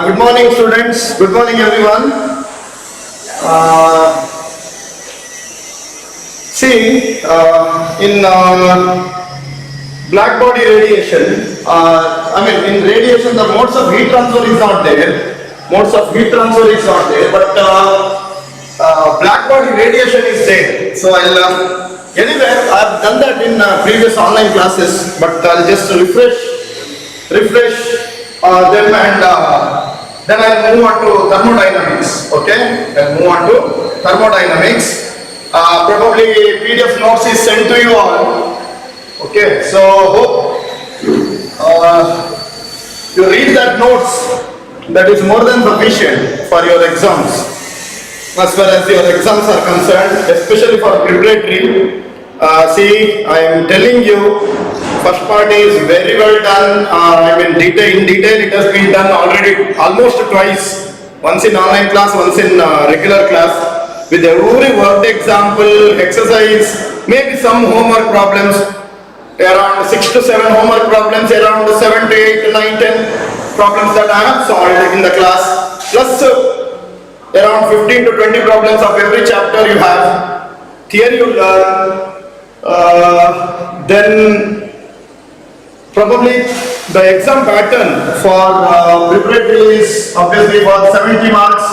Good morning, students. Good morning, everyone. In Blackbody radiation, in radiation, the modes of heat transfer is not there. But Blackbody radiation is there. So anyway, I've done that in previous online classes, but I'll just refresh them, and then I'll move on to thermodynamics. Okay, I'll move on to thermodynamics. Probably PDF notes is sent to you all. Okay, so hope you read that notes. That is more than sufficient for your exams. As far as your exams are concerned, especially for preparatory, I am telling you, first part is very well done. In detail it has been done already almost twice. Once in online class, once in regular class. With every worked example, exercise, maybe some homework problems, around 6 to 7 homework problems, around 7 to 8 to 9, 10 problems that I have solved in the class, plus around 15 to 20 problems of every chapter you have. Theory you learn. Then probably the exam pattern for preparatory is obviously for 70 marks.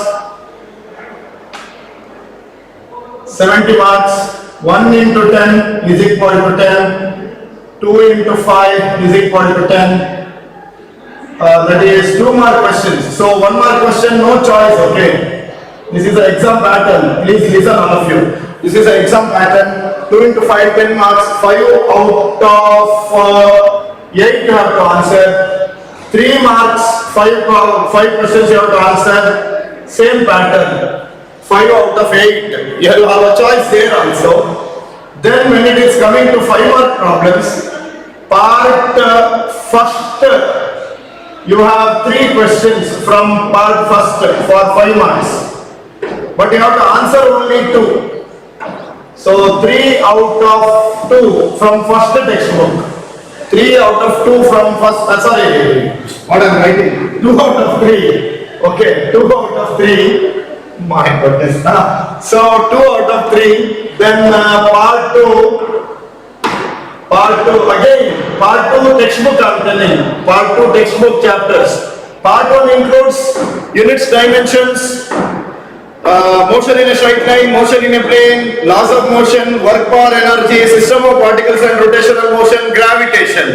70 marks, 1 into 10 is equal to 10, 2 into 5 is equal to 10. That is 2 mark questions. So 1 mark question, no choice, okay. This is the exam pattern. Please listen, all of you. This is the exam pattern. 2 into 5, 10 marks. 5 out of 8 you have to answer. 3 marks, 5 questions you have to answer. Same pattern. 5 out of 8. You have a choice there also. Then when it is coming to 5 mark problems, part first, you have 3 questions from part first for 5 marks. But you have to answer only 2. So 3 out of 2 from first textbook. 3 out of 2 from first, what I am writing? 2 out of 3. Okay, 2 out of 3. My goodness. So 2 out of 3. Then part 2 again. Part 2 textbook I am telling. Part 2 textbook chapters. Part 1 includes units, dimensions, motion in a straight line, motion in a plane, laws of motion, work, power, energy, system of particles and rotational motion, gravitation.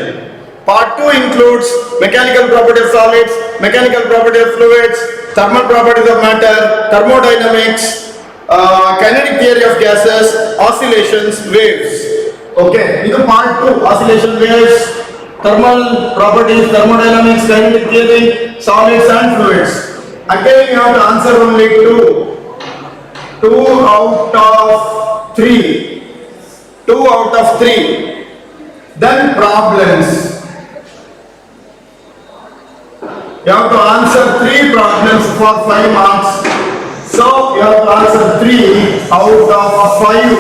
Part 2 includes mechanical properties of solids, mechanical properties of fluids, thermal properties of matter, thermodynamics, kinetic theory of gases, oscillations, waves. Okay, this is part 2, oscillation, waves, thermal properties, thermodynamics, kinetic theory, solids and fluids. Again you have to answer only 2. 2 out of 3. 2 out of 3. Then problems. You have to answer 3 problems for 5 marks. So you have to answer 3 out of 5.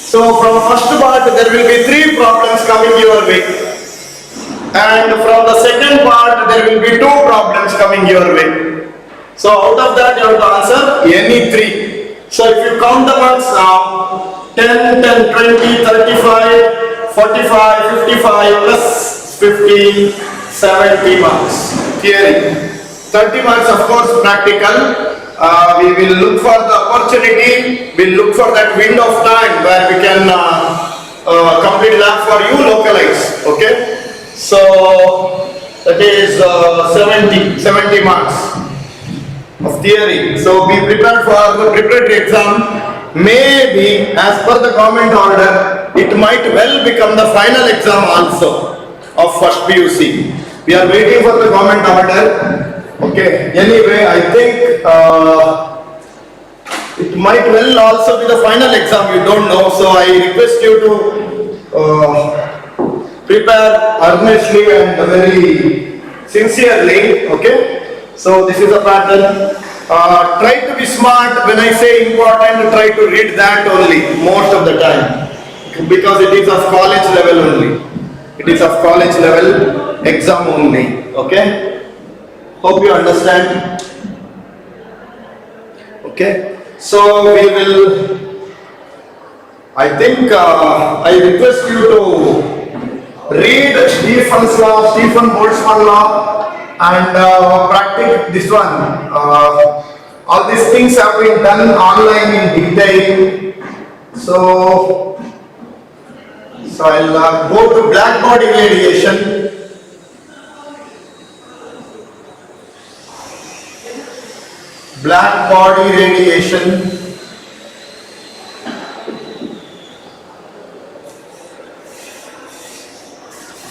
So from first part there will be 3 problems coming your way. And from the second part there will be 2 problems coming your way. So out of that you have to answer any 3. So if you count the marks now, 10, 10, 20, 35, 45, 55 plus 15, 70 marks. Theory. 30 marks of course practical. We will look for the opportunity, we will look for that window of time where we can complete lab for you localize. Okay. So that is 70 marks of theory. So be prepared for the preparatory exam. Maybe as per the government order, it might well become the final exam also of first PUC. We are waiting for the government order. Okay, anyway, I think it might well also be the final exam, you don't know. So I request you to prepare earnestly and very sincerely. Okay, so this is a pattern. Try to be smart. When I say important, try to read that only most of the time, because it is of college level only. It is of college level exam only. Okay. Hope you understand. Okay, so we will, I think I request you to read Stephen's law, Stephen Boltzmann law, and practice this one. All these things have been done online in detail. So I'll go to Blackbody radiation. Blackbody radiation.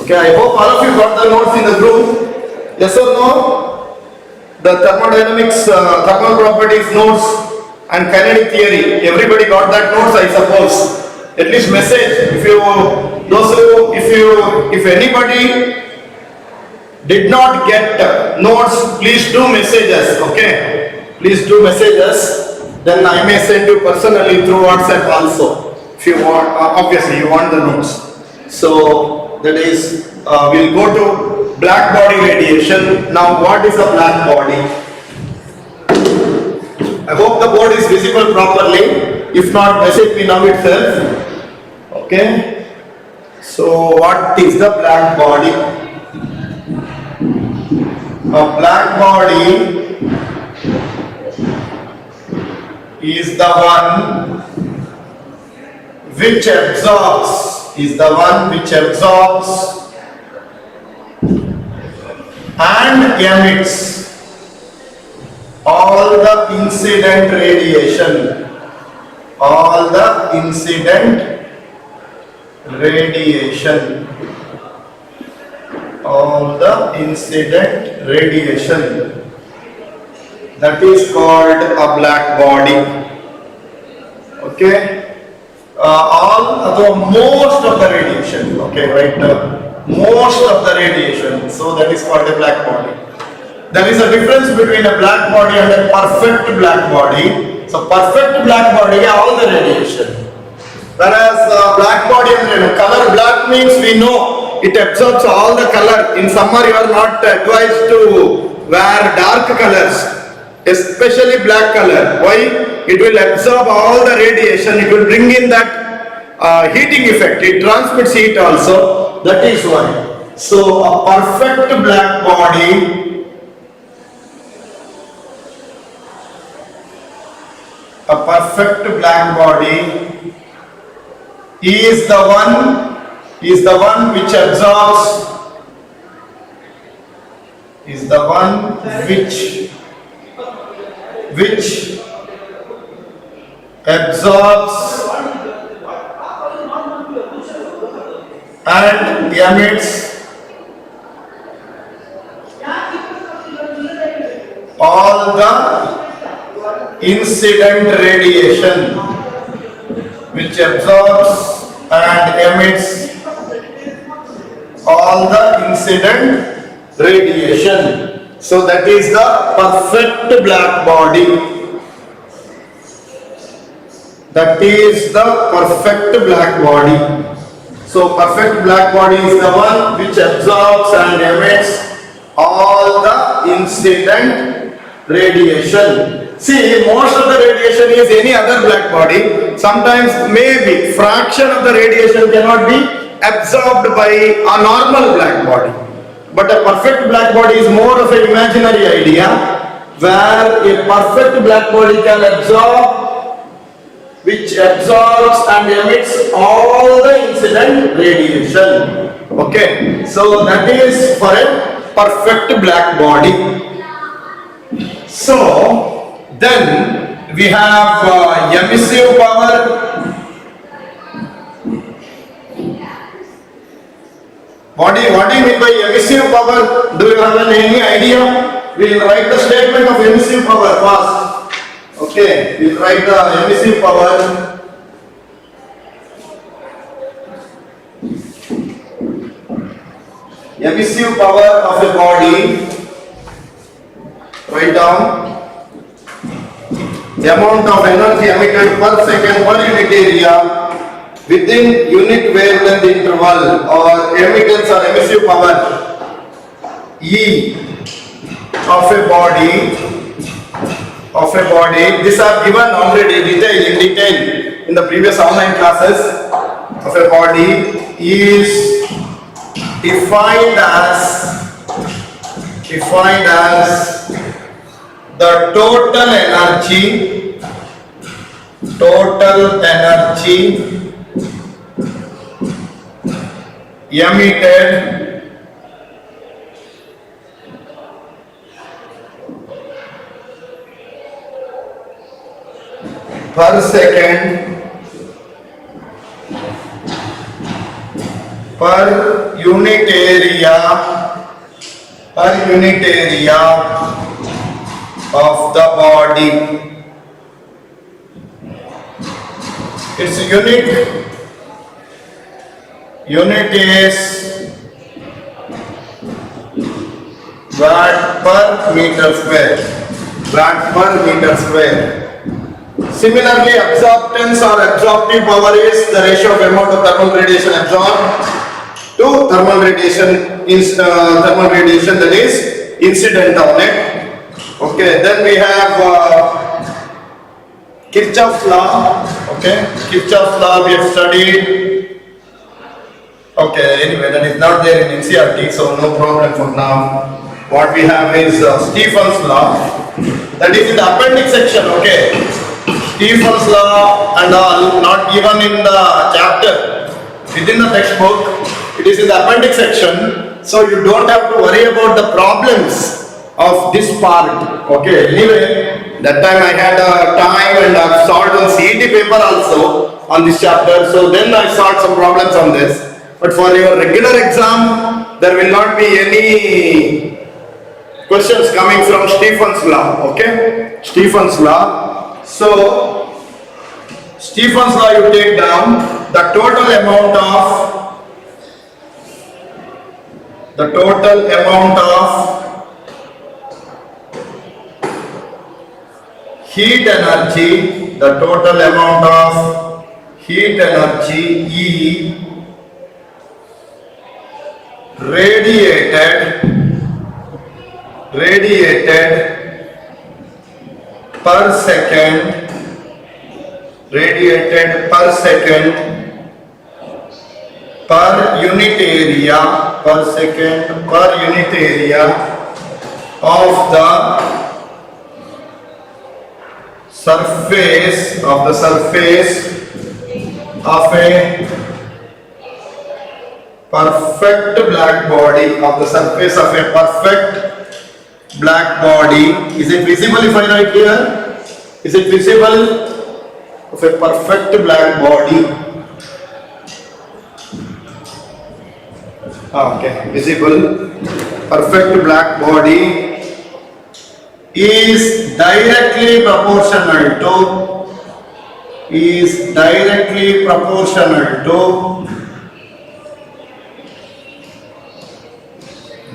Okay, I hope all of you got the notes in the group. Yes or no? The thermodynamics, thermal properties notes and kinetic theory. Everybody got that notes, I suppose. At least message. If anybody did not get notes, please do message us. Okay, please do message us. Then I may send you personally through WhatsApp also. If you want, obviously you want the notes. So that is, we'll go to blackbody radiation. Now, what is a blackbody? I hope the board is visible properly. If not, message me now itself. Okay. So, what is the blackbody? A blackbody is the one which absorbs, and emits all the incident radiation, that is called a black body. Okay, most of the radiation. Okay, right now, most of the radiation. So that is called a black body. There is a difference between a black body and a perfect black body. So perfect black body, all the radiation. Whereas black body and color black means we know it absorbs all the color. In summer you are not advised to wear dark colors, especially black color. Why? It will absorb all the radiation. It will bring in that heating effect. It transmits heat also. That is why. So a perfect black body is the one which absorbs, and emits all the incident radiation, which absorbs and emits all the incident radiation. So that is the perfect black body. So perfect black body is the one which absorbs and emits all the incident radiation. See, most of the radiation is any other black body. Sometimes maybe fraction of the radiation cannot be absorbed by a normal black body. But a perfect black body is more of an imaginary idea, where a perfect black body can absorb, which absorbs and emits all the incident radiation. Okay, so that is for a perfect black body. So then we have emissive power. What do you mean by emissive power? Do you have any idea? We will write the statement of emissive power first. Okay, we will write the emissive power. Emissive power of a body. Write down the amount of energy emitted per second per unit area within unit wavelength interval, or emittance or emissive power E of a body, these are given already in detail in the previous online classes, of a body is defined as the total energy emitted per second per unit area of the body. Its unit is watt per meter square. Similarly, absorptance or absorptive power is the ratio of amount of thermal radiation absorbed to thermal radiation that is incident on it. Okay, then we have Kirchhoff's law. Okay, Kirchhoff's law we have studied. Okay, anyway, that is not there in NCERT, so no problem for now. What we have is Stephen's law, that is in the appendix section. Okay, Stephen's law and all not given in the chapter within the textbook. It is in the appendix section, so you don't have to worry about the problems of this part. Okay, anyway, that time I had time and I've solved on CET paper also on this chapter, so then I solved some problems on this. But for your regular exam, there will not be any questions coming from Stephen's law. Okay, Stephen's law. So Stephen's law, you take down the total amount of heat energy, the total amount of heat energy E radiated per second per unit area of the surface of a perfect black body, Is it visible if I write here? Is it visible? Of a perfect black body. Okay, visible. Perfect black body is directly proportional to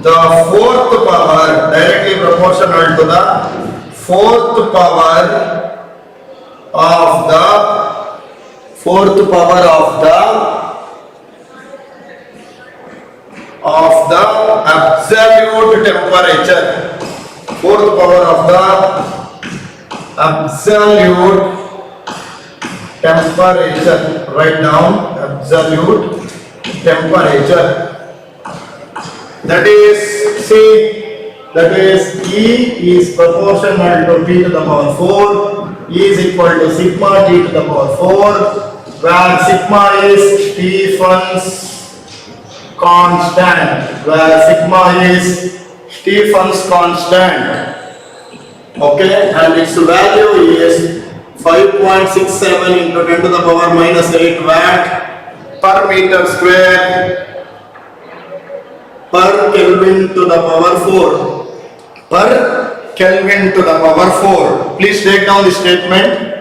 the fourth power, directly proportional to the fourth power of the absolute temperature. Fourth power of the absolute temperature. Write down absolute temperature. That is E is proportional to T to the power 4. E is equal to sigma T to the power 4, where sigma is Stephen's constant. Okay, and its value is 5.67 into 10 to the power minus 8 watt per meter square per Kelvin to the power 4. Please take down this statement.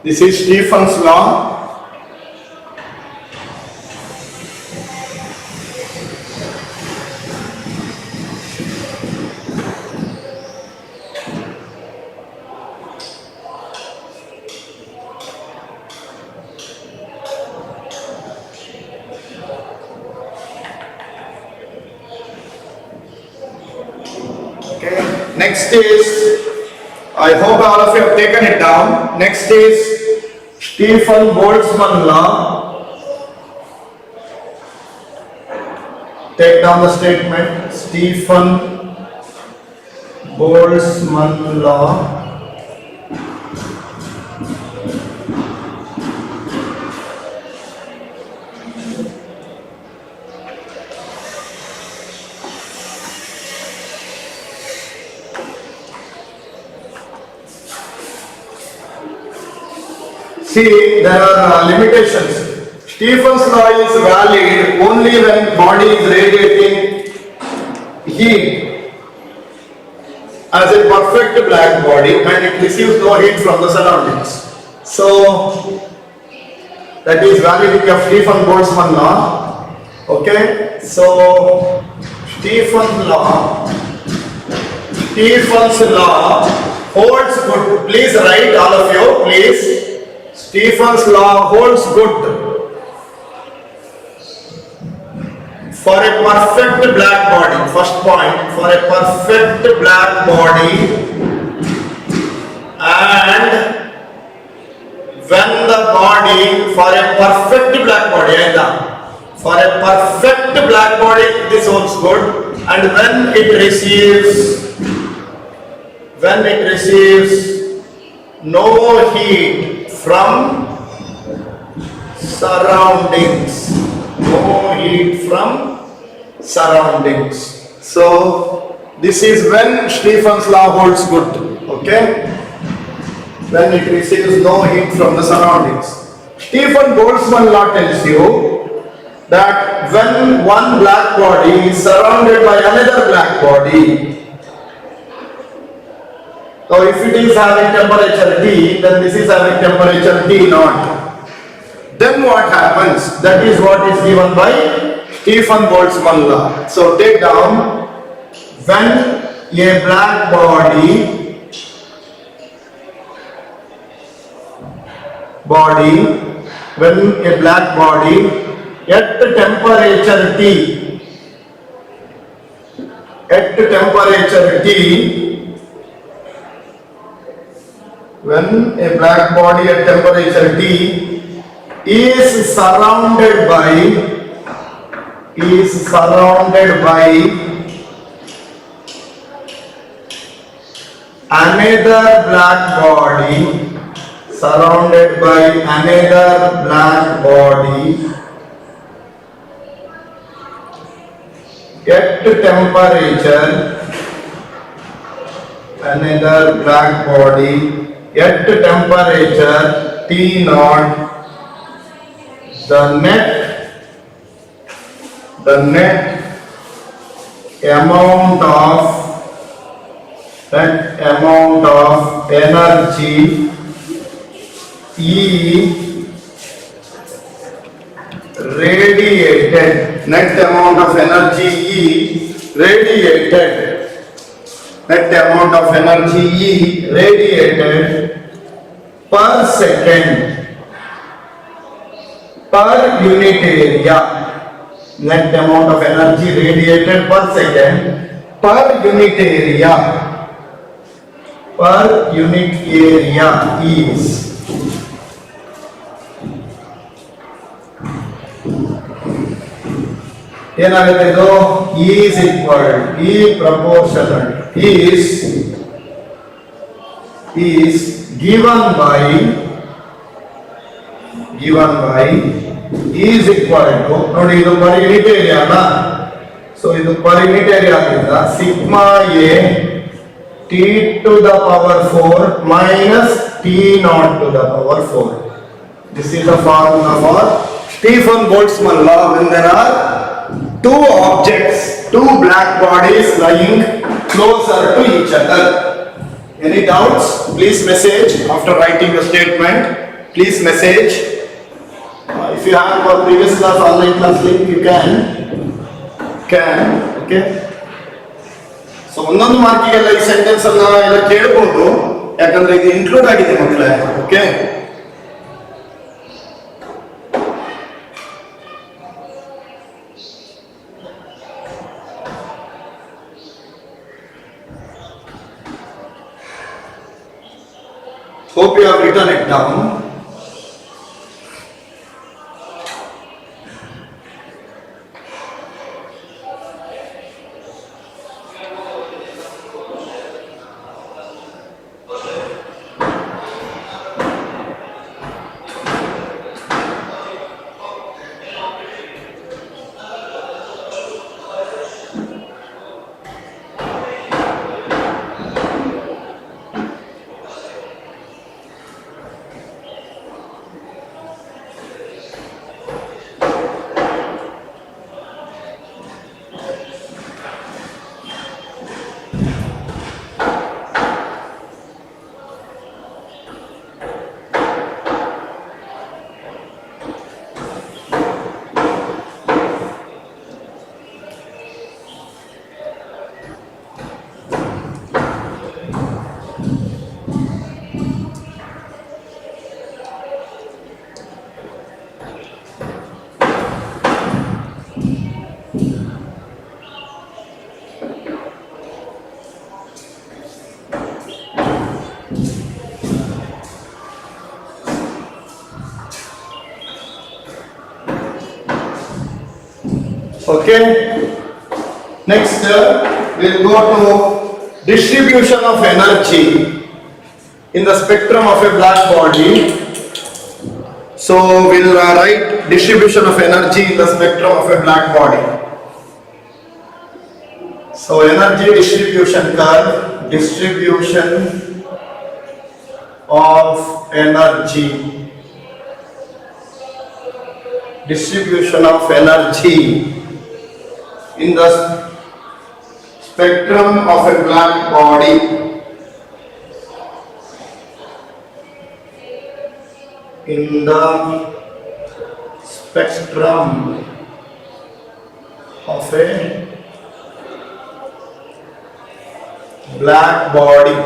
This is Stephen's law. Okay, Next is, I hope all of you have taken it down. Next is Stephen Boltzmann law. Take down the statement. Stephen Boltzmann law. See, there are limitations. Stephen's law is valid only when body is radiating heat as a perfect black body and it receives no heat from the surroundings. So, that is validity of Stephen Boltzmann law. Okay, so Stephen's law holds good. Please write, all of you, please. Stephen's law holds good for a perfect black body. First point, for a perfect black body, and when the body, for a perfect black body, for a perfect black body, this holds good, and when it receives no heat from surroundings, so this is when Stephen's law holds good. Okay, when it receives no heat from the surroundings. Stephen Boltzmann law tells you that when one black body is surrounded by another black body, so if it is having temperature T, then this is having temperature T naught. Then what happens? That is what is given by Stephen Boltzmann law. So take down, when a black body at temperature T, when a black body at temperature T is surrounded by another black body, at temperature T naught, the net amount of energy E radiated, net amount of energy E radiated per second per unit area. Net amount of energy radiated per second per unit area is ಏನಾಗುತ್ತೆ ಇದು is equal E proportional is given by is equal to, ನೋಡಿ ಇದು per unit area ಅಲ್ಲ, so ಇದು per unit area ಆಗಿದ್ದ sigma A T to the power 4 minus T naught to the power 4. This is the formula for Stephen Boltzmann law when there are two objects, two black bodies lying closer to each other. Any doubts? Please message after writing the statement. Please message. If you have our previous class online class link, you can. Okay. So ಒಂದೊಂದು ಮಾರ್ಕಿಗೆಲ್ಲ ಈ sentence ಅನ್ನ ಎಲ್ಲ ಕೇಳಬಹುದು, ಯಾಕಂದ್ರೆ ಇದು include ಆಗಿದೆ ಮಕ್ಕಳೇ. Okay, Hope you have written it down. Okay. Next, we'll go to distribution of energy in the spectrum of a black body. So we'll write distribution of energy in the spectrum of a black body. So energy distribution curve, distribution of energy, distribution of energy in the spectrum of a black body. In the spectrum of a black body,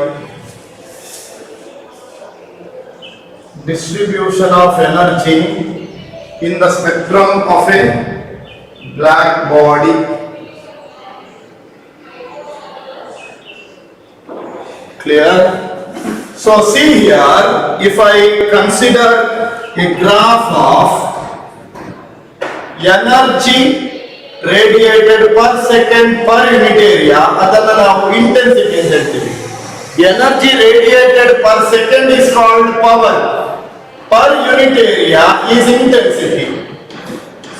distribution of energy in the spectrum of a black body. Clear? So see here, if I consider a graph of energy radiated per second per unit area, ಅದನ್ನು ನಾವು intensity ಅಂತ ಹೇಳ್ತೀವಿ. Energy radiated per second is called power. Per unit area is intensity.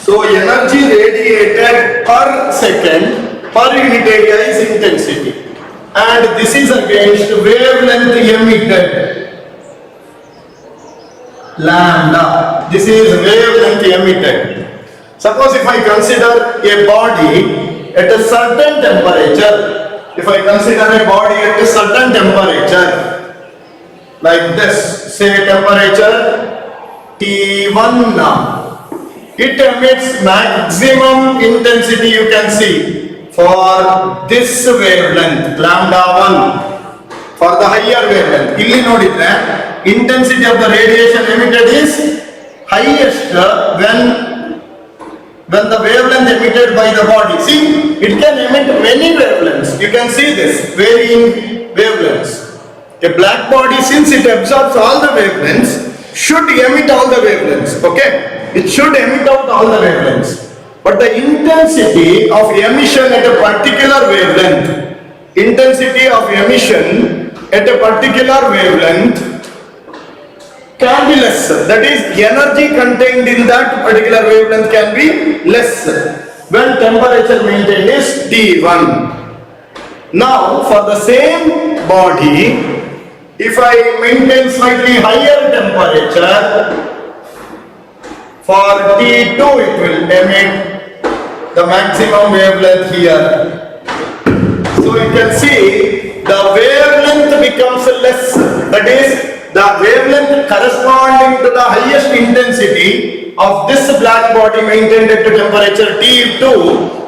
So energy radiated per second per unit area is intensity. And this is against wavelength emitted, lambda. This is wavelength emitted. Suppose if I consider a body at a certain temperature, if I consider a body at a certain temperature, like this, say temperature T1 now, it emits maximum intensity, you can see, for this wavelength, lambda 1, for the higher wavelength. Illi nodidre, intensity of the radiation emitted is highest when the wavelength emitted by the body. See, it can emit many wavelengths. You can see this, varying wavelengths. A black body, since it absorbs all the wavelengths, should emit all the wavelengths. Okay? It should emit out all the wavelengths. But the intensity of emission at a particular wavelength, intensity of emission at a particular wavelength can be less. That is, energy contained in that particular wavelength can be less when temperature maintained is T1. Now, for the same body, if I maintain slightly higher temperature, for T2 it will emit the maximum wavelength here. So you can see the wavelength becomes less. That is, the wavelength corresponding to the highest intensity of this black body maintained at temperature T2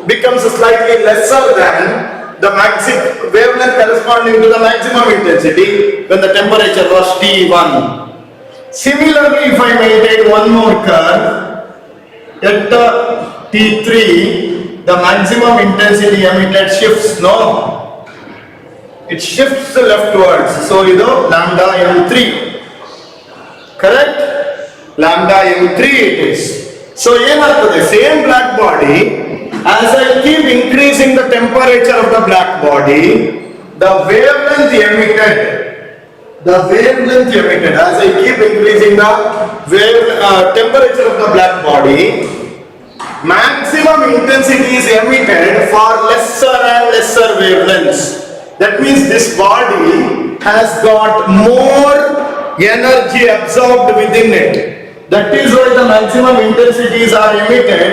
becomes slightly lesser than the wavelength corresponding to the maximum intensity when the temperature was T1. Similarly, if I maintain one more curve at T3, the maximum intensity emitted shifts, no? It shifts leftwards. So, lambda M3. correct? Lambda m3 it is. So ಏನಾಗ್ತದೆ, same black body, as I keep increasing the temperature of the black body, the wavelength emitted, as I keep increasing the temperature of the black body, maximum intensity is emitted for lesser and lesser wavelengths. That means this body has got more energy absorbed within it. That is why the maximum intensities are emitted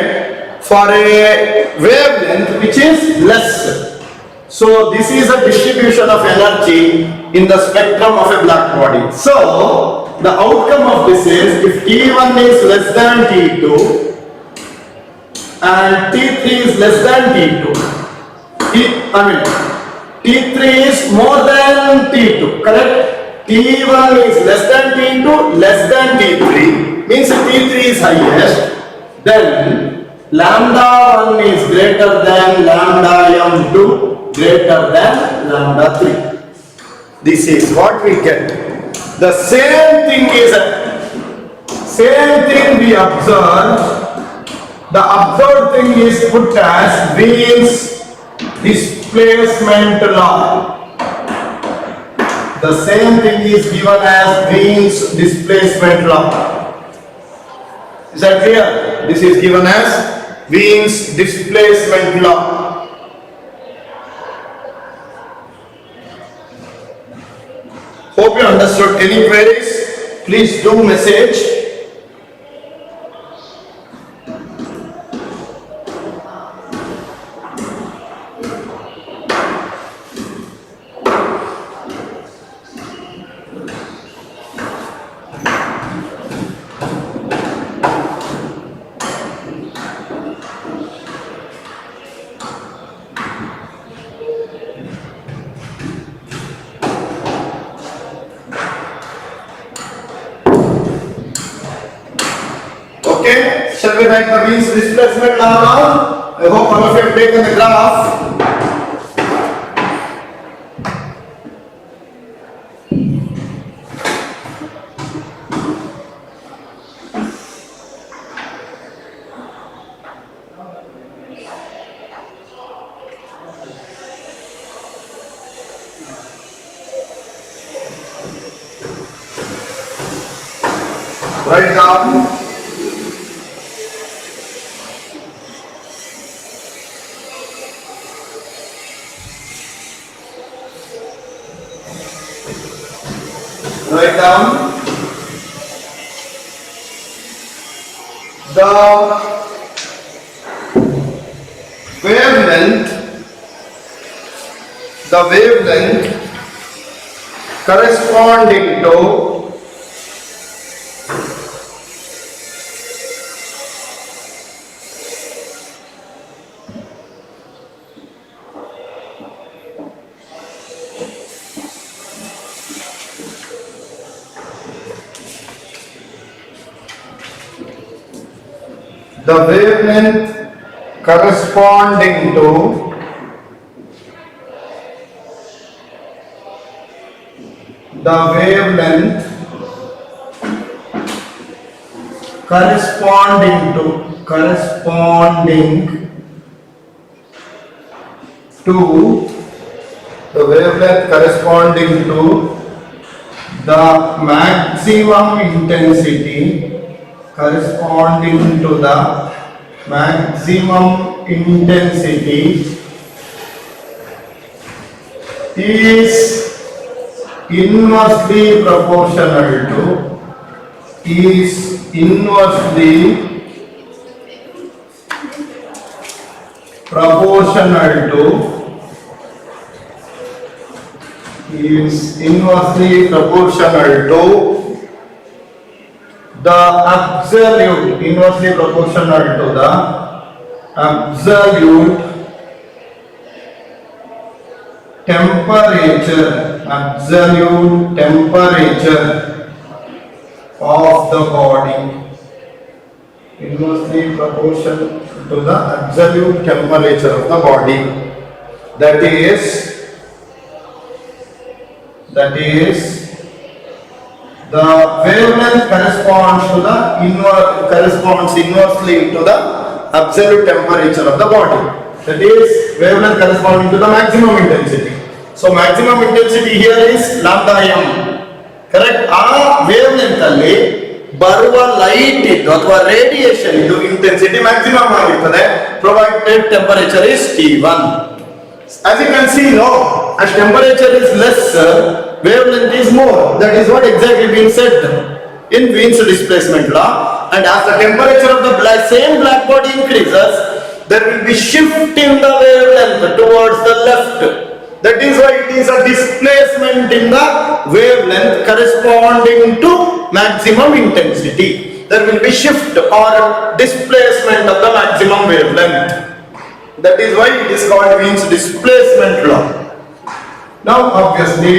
for a wavelength which is less. So this is a distribution of energy in the spectrum of a black body. So the outcome of this is, if T1 is less than T2 and T3 is less than T2, T3 is more than T2, correct? T1 is less than T2, less than T3, means T3 is highest, then lambda 1 is greater than lambda m2 greater than lambda 3. This is what we get. The same thing we observe. The observed thing is put as Wien's displacement law. The same thing is given as Wien's displacement law. Is that clear? This is given as Wien's displacement law. Hope you understood. Any queries? Please do message. Okay, shall we write the Wien's displacement law now? I hope all of you have taken the graph. Write down. Write down the wavelength corresponding to the wavelength corresponding to the maximum intensity is inversely proportional to the absolute temperature of the body, inversely proportional to the absolute temperature of the body, that is the wavelength corresponds inversely to the absolute temperature of the body. That is, wavelength corresponding to the maximum intensity. So maximum intensity here is lambda m. Correct? ಆ wavelength ಅಲ್ಲಿ ಬರುವ light ಇದ್ದು ಅಥವಾ radiation ಇದು intensity maximum ಆಗಿರ್ತದೆ provided temperature is T1. As you can see now, as temperature is less, wavelength is more. That is what exactly being said in Wien's displacement law. And as the temperature of the same black body increases, there will be shift in the wavelength towards the left. That is why it is a displacement in the wavelength corresponding to maximum intensity. There will be shift or displacement of the maximum wavelength. That is why it is called Wien's displacement law. Now obviously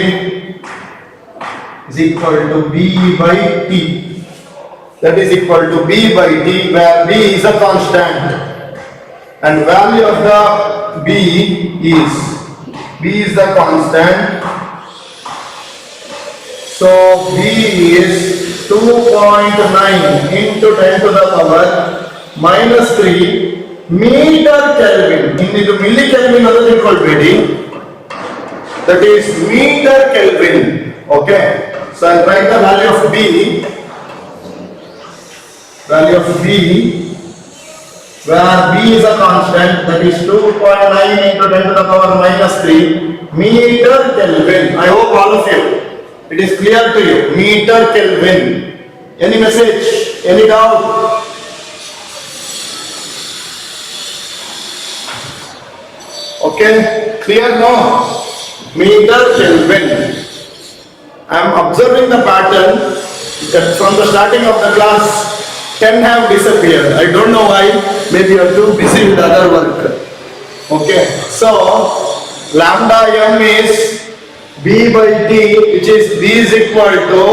is equal to B by T. That is equal to B by T, where B is a constant and value of the B is the constant. So B is 2.9 into 10 to the power minus 3 meter Kelvin. In the millikelvin also equal to that is meter Kelvin. Okay, so I'll write the value of B where B is a constant, that is 2.9 into 10 to the power minus 3 meter Kelvin. I hope all of you, it is clear to you. Meter Kelvin. Any message? Any doubt? Okay, clear now? Meter Kelvin. I am observing the pattern that from the starting of the class 10 have disappeared. I don't know why. Maybe you are too busy with other work. Okay, so lambda m is B by T, which is B is equal to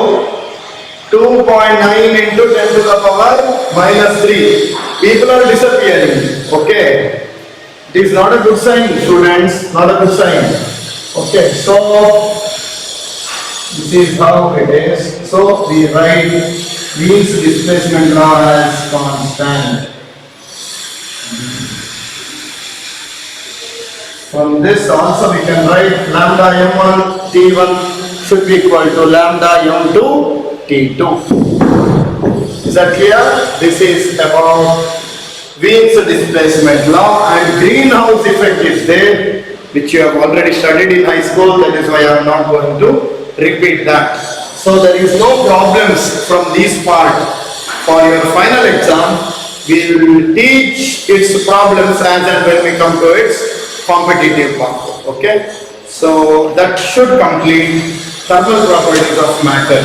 2.9 into 10 to the power minus 3. People are disappearing. Okay, it is not a good sign, students. Not a good sign. Okay, so this is how it is. So we write Wien's displacement law as constant. From this also we can write lambda m1 T1 should be equal to lambda m2 T2. Is that clear? This is about Wien's displacement law, and greenhouse effect is there, which you have already studied in high school. That is why I am not going to repeat that. So there is no problems from this part. For your final exam, we will teach its problems as and when we come to its competitive part. Okay? So that should complete thermal properties of matter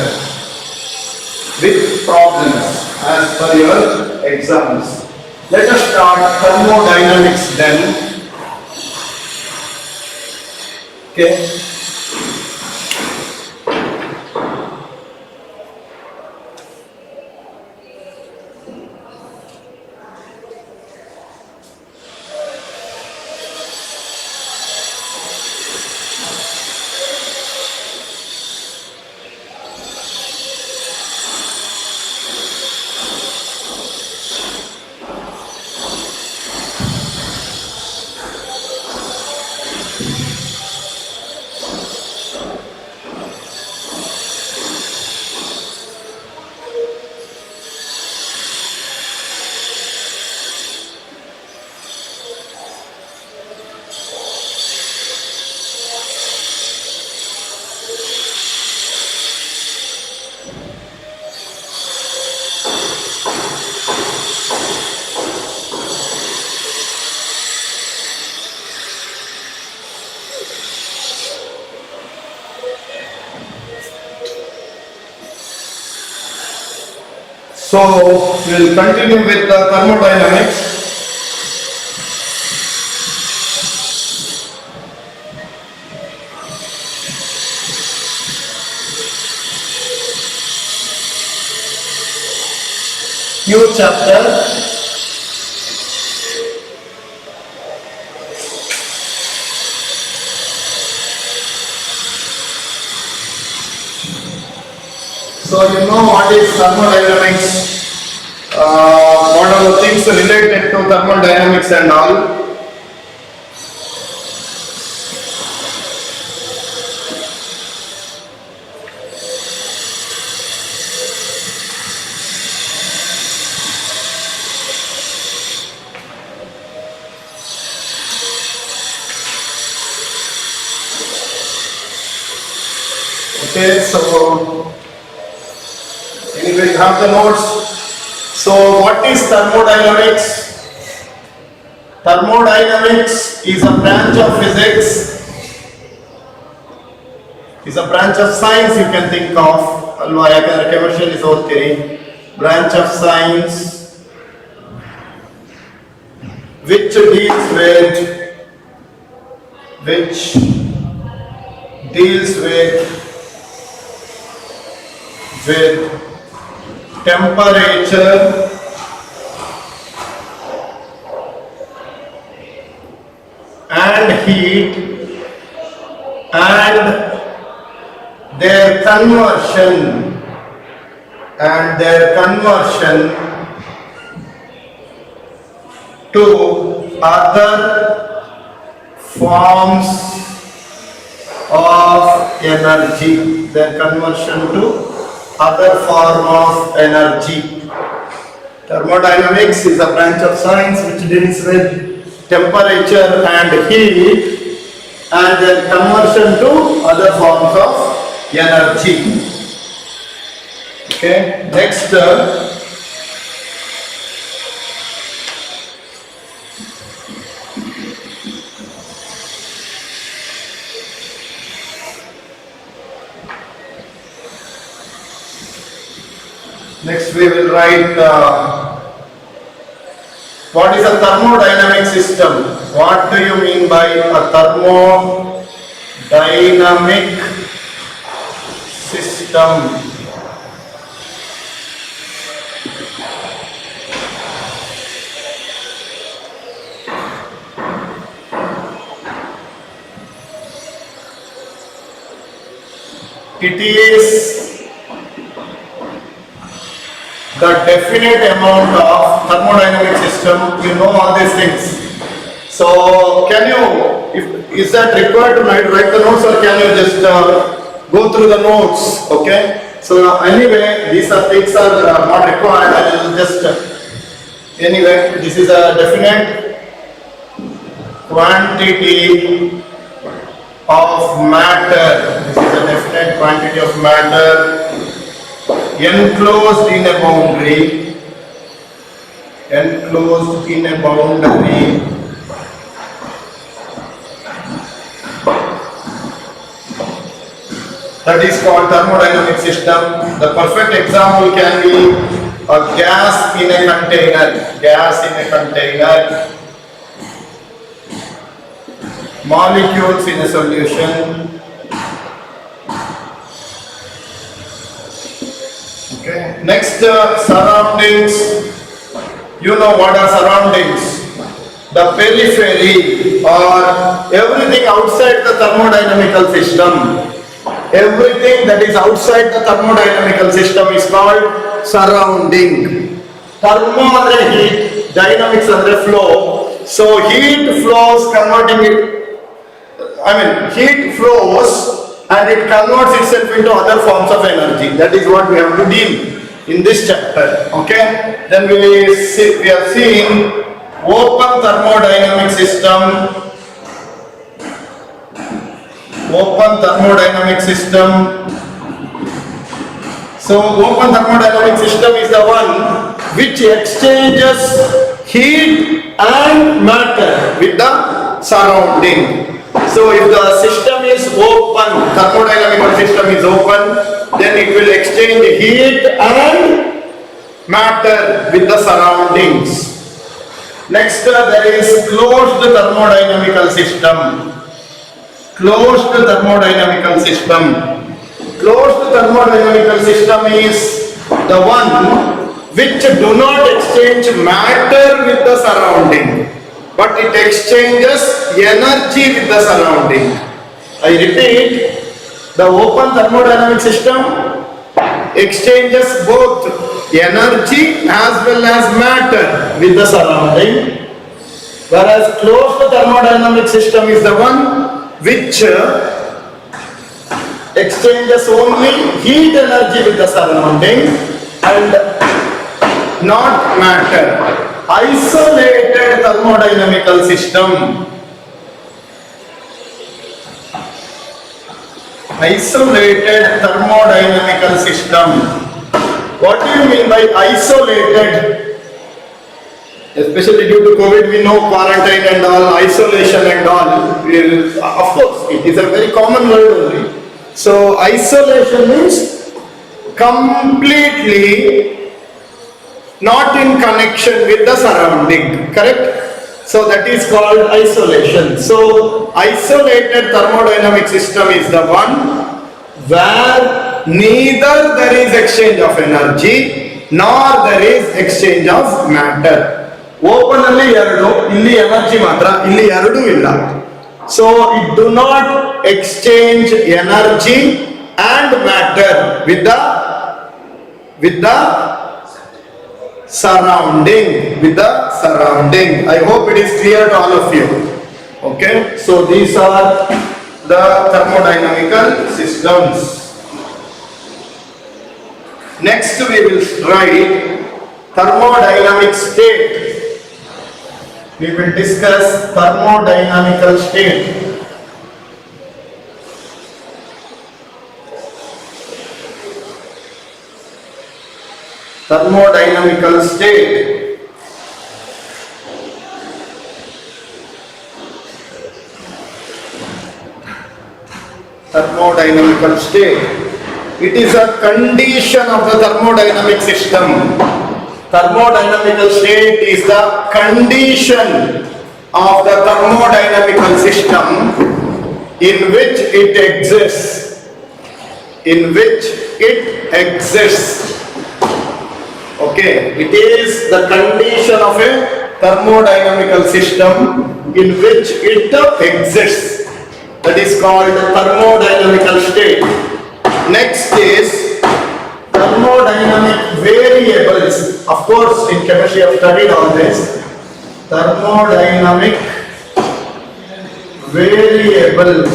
with problems as per your exams. Let us start thermodynamics then. Okay? So we will continue with the thermodynamics. New chapter. So So you know what is thermodynamics, what are the things related to thermodynamics and all. Okay, so anyway, you have the notes. So what is thermodynamics? Thermodynamics is a branch of physics, is a branch of science you can think of. Chemistry is okay. Branch of science which deals with temperature and heat and their conversion to other forms of energy, their conversion to other form of energy. Thermodynamics is a branch of science which deals with temperature and heat and their conversion to other forms of energy. Okay, next we will write what is a thermodynamic system. What do you mean by a thermodynamic system? It is the definite amount of thermodynamic system. You know all these things. So can you, is that required to write the notes, or can you just go through the notes? Okay. So anyway, these are things are not required. I will just anyway, this is a definite quantity of matter. This is a definite quantity of matter enclosed in a boundary, that is called thermodynamic system. The perfect example can be a gas in a container, molecules in a solution. Okay. Next, surroundings. You know what are surroundings? The periphery, or everything outside the thermodynamical system. Everything that is outside the thermodynamical system is called surrounding. Thermo andre heat, dynamics andre flow. So heat flows heat flows and it converts itself into other forms of energy. That is what we have to deal in this chapter. Okay. Then we have seen open thermodynamic system. So open thermodynamic system is the one which exchanges heat and matter with the surrounding. So if the system is open, thermodynamical system is open, then it will exchange heat and matter with the surroundings. Next, there is closed thermodynamical system. Closed thermodynamical system is the one which do not exchange matter with the surrounding, but it exchanges energy with the surrounding. I repeat, the open thermodynamic system exchanges both energy as well as matter with the surrounding, whereas closed thermodynamic system is the one which exchanges only heat energy with the surrounding and not matter. Isolated thermodynamical system. Isolated thermodynamical system. What do you mean by isolated? Especially due to COVID, we know quarantine and all, isolation and all. Of course, it is a very common word only. So, isolation means completely not in connection with the surrounding, correct? So that is called isolation. So isolated thermodynamic system is the one where neither there is exchange of energy nor there is exchange of matter. Open alli eradu, illi energy matra, illi eradu illa. So it do not exchange energy and matter with the surrounding. I hope it is clear to all of you. Okay, so these are the thermodynamical systems. Next we will write thermodynamic state. We will discuss thermodynamical state. Thermodynamical state. Thermodynamical state. It is a condition of the thermodynamic system. Thermodynamical state is the condition of the thermodynamical system in which it exists. Okay, it is the condition of a thermodynamical system in which it exists. That is called thermodynamical state. Next is thermodynamic variables. Of course, in chemistry I have studied all this. Thermodynamic variables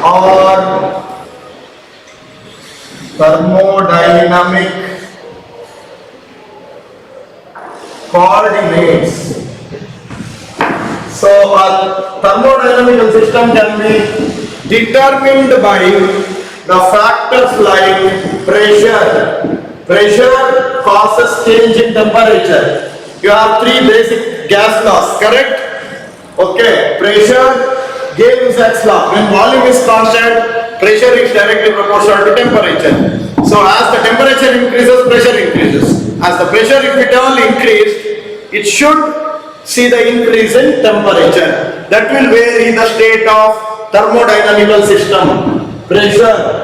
or thermodynamic coordinates. So a thermodynamical system can be determined by the factors like pressure. Pressure causes change in temperature. You have three basic gas laws, correct? Okay, pressure gives X law. When volume is constant, pressure is directly proportional to temperature. So as the temperature increases, pressure increases. As the pressure if it all increased, it should see the increase in temperature. That will vary the state of thermodynamical system. Pressure,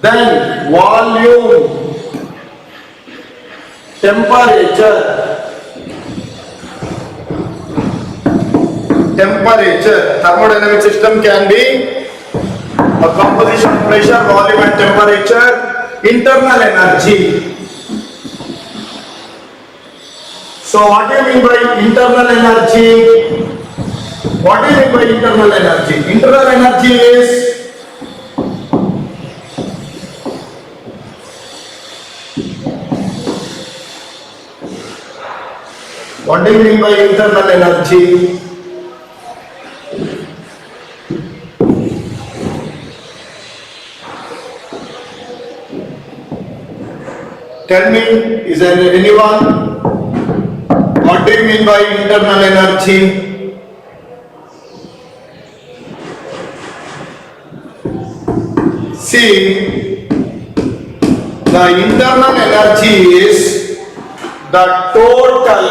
then volume, temperature. Thermodynamic system can be a composition of pressure, volume and temperature, internal energy. So what do you mean by internal energy? What do you mean by internal energy? Internal energy is what do you mean by internal energy? Tell me, is there anyone? What do you mean by internal energy? See, the internal energy is the total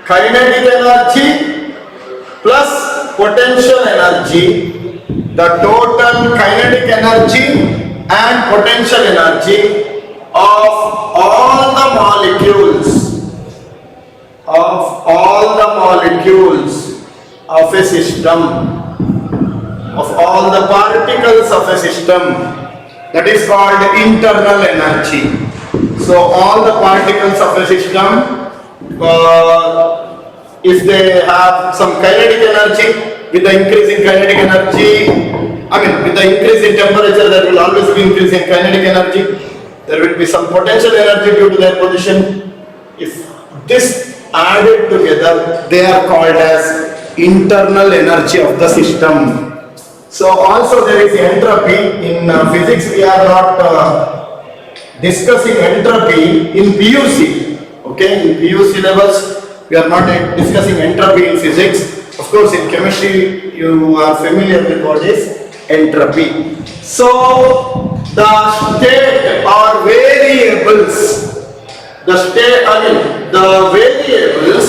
kinetic energy plus potential energy. The total kinetic energy and potential energy of all the molecules of a system. all the particles of a system. That is called internal energy. So all the particles of a system, if they have some kinetic energy, with the increase in kinetic energy, with the increase in temperature, there will always be increase in kinetic energy. There will be some potential energy due to their position. If this added together, they are called as internal energy of the system. So also there is entropy. In physics we are not discussing entropy in PUC. Okay, in PUC levels we are not discussing entropy in physics. Of course in chemistry you are familiar with what is entropy. So the state or variables, the variables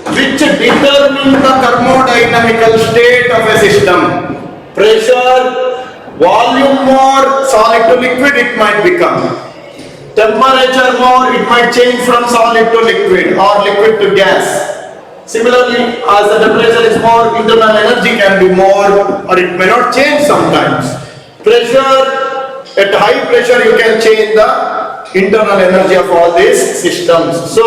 which determine the thermodynamical state of a system. Pressure, volume more, solid to liquid it might become. Temperature more, it might change from solid to liquid or liquid to gas. Similarly, as the temperature is more, internal energy can be more or it may not change sometimes. Pressure, at high pressure you can change the internal energy of all these systems. So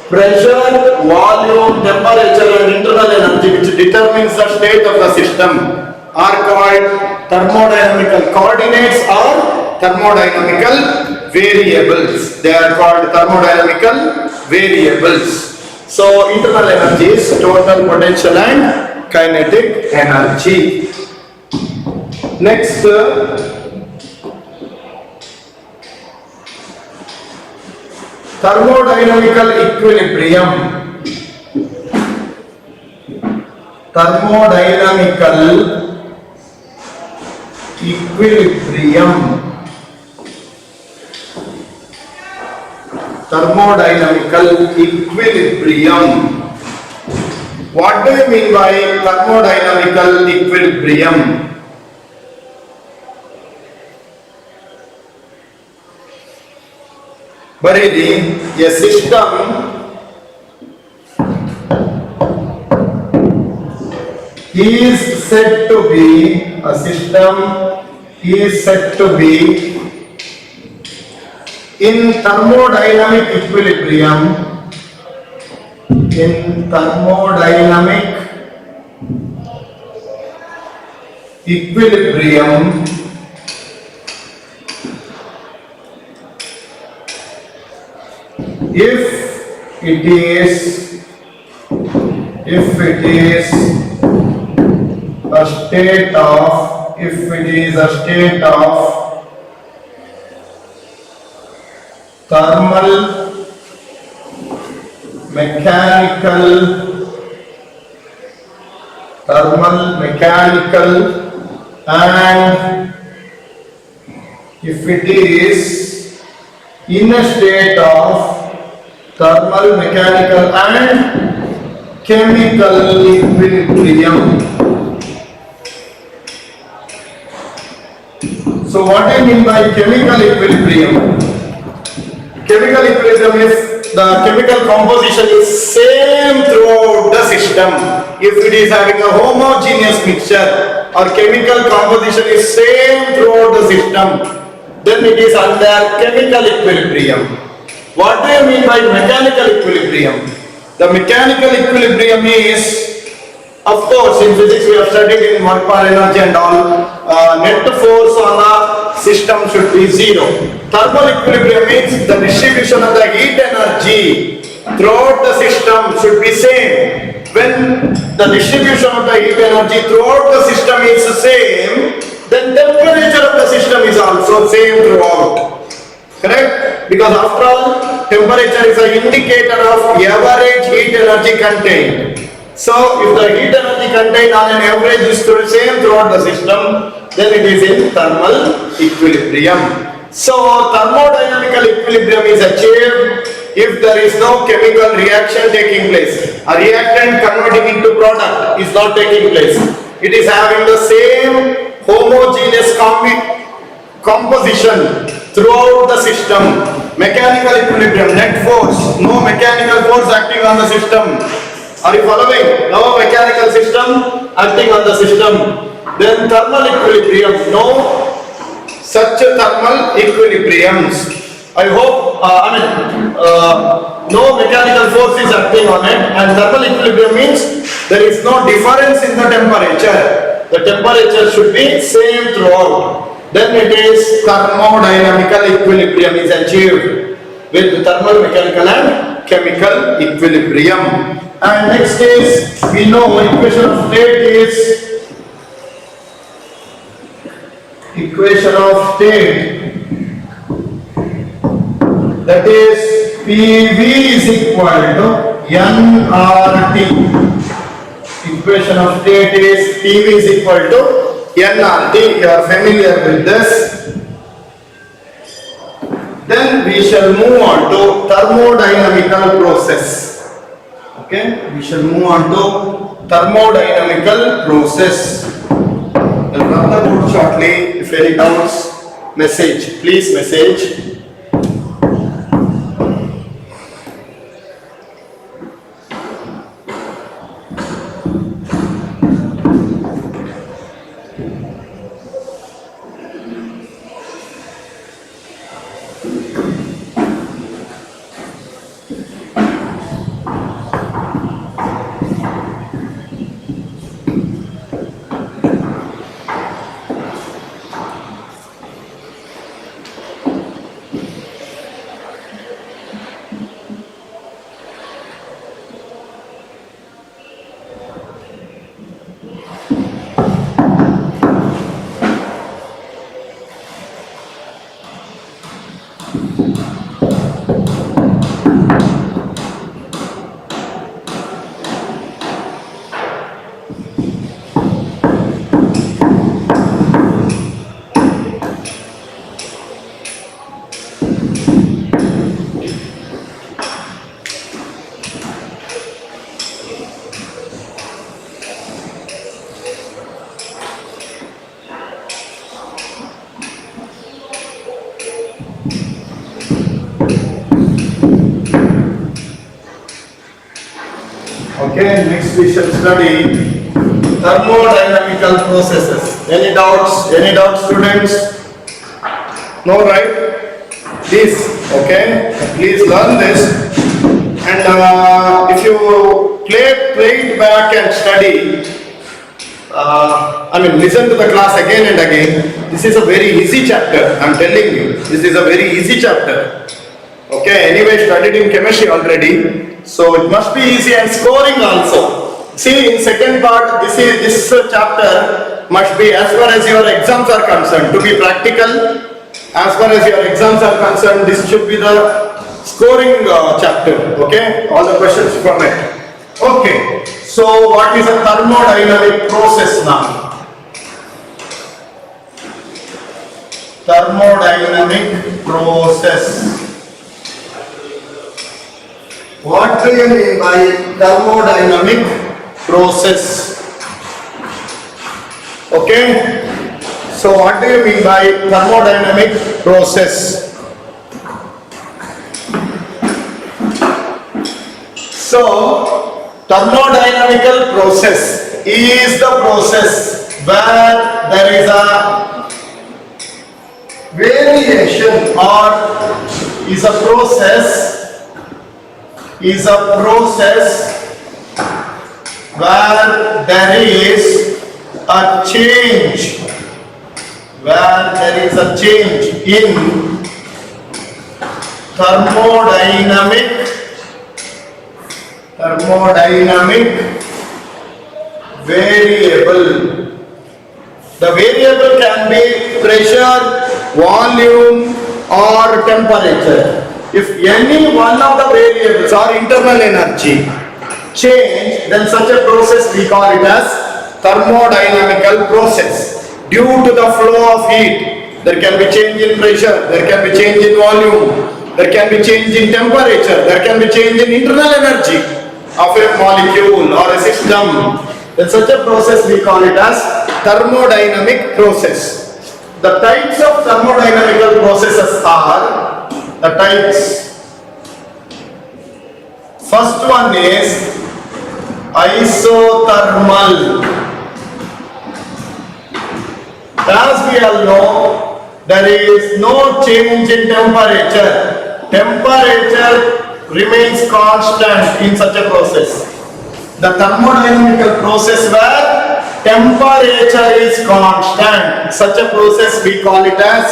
pressure, volume, temperature and internal energy which determines the state of the system are called thermodynamical coordinates or thermodynamical variables. They are called thermodynamical variables. So internal energy is total potential and kinetic energy. Next, thermodynamical equilibrium. Thermodynamical equilibrium. Thermodynamical equilibrium. What do you mean by thermodynamical equilibrium? Baridi, a system is said to be in thermodynamic equilibrium. In thermodynamic equilibrium, if it is a state of thermal, mechanical and if it is in a state of thermal, mechanical and chemical equilibrium. So what I mean by chemical equilibrium? Chemical equilibrium is the chemical composition is same throughout the system. If it is having a homogeneous mixture or chemical composition is same throughout the system, then it is under chemical equilibrium. What do you mean by mechanical equilibrium? The mechanical equilibrium is, of course, in physics we have studied in work per energy and all, net force on the system should be zero. Thermal equilibrium means the distribution of the heat energy throughout the system should be same. When the distribution of the heat energy throughout the system is same, then temperature of the system is also same throughout. Correct? Because after all, temperature is an indicator of average heat energy contained. So, if the heat energy contained on an average is the same throughout the system, then it is in thermal equilibrium. So, thermodynamical equilibrium is achieved if there is no chemical reaction taking place. A reactant converting into product is not taking place. It is having the same homogeneous composition throughout the system. Mechanical equilibrium, net force, no mechanical force acting on the system. Are you following? No mechanical system acting on the system. Then thermal equilibrium. No such thermal equilibriums. I hope, no mechanical force is acting on it, and thermal equilibrium means there is no difference in the temperature. The temperature should be same throughout. Then it is thermodynamical equilibrium is achieved with thermal, mechanical and chemical equilibrium. And next is, we know equation of state is equation of state, that is PV is equal to nRT. Equation of state is PV is equal to nRT. You are familiar with this. Then we shall move on to thermodynamical process. Okay, we shall move on to thermodynamical process. I'll run the board shortly. If any doubts, message. Please message. Okay, next we shall study thermodynamical processes. Any doubts? Any doubts, students? No, right? Please, okay? Please learn this. And if you play it back and study, listen to the class again and again. This is a very easy chapter. I'm telling you, this is a very easy chapter. Okay, anyway, studied in chemistry already, so it must be easy, and scoring also. See, in second part, this chapter must be, as far as your exams are concerned, to be practical. As far as your exams are concerned, this should be the scoring chapter. Okay, all the questions from it. Okay, so what is a thermodynamic process now? Thermodynamic process. What do you mean by thermodynamic process? Okay, so what do you mean by thermodynamic process? So, thermodynamical process is the process where there is a variation, or is a process where there is a change, in thermodynamic variable. The variable can be pressure, volume, or temperature. If any one of the variables or internal energy change, then such a process we call it as thermodynamical process. Due to the flow of heat, there can be change in pressure, there can be change in volume, there can be change in temperature, there can be change in internal energy of a molecule or a system. Then such a process we call it as thermodynamic process. The types of thermodynamical processes are the types. First one is isothermal. As we all know, there is no change in temperature. Temperature remains constant in such a process. The thermodynamical process where temperature is constant, such a process we call it as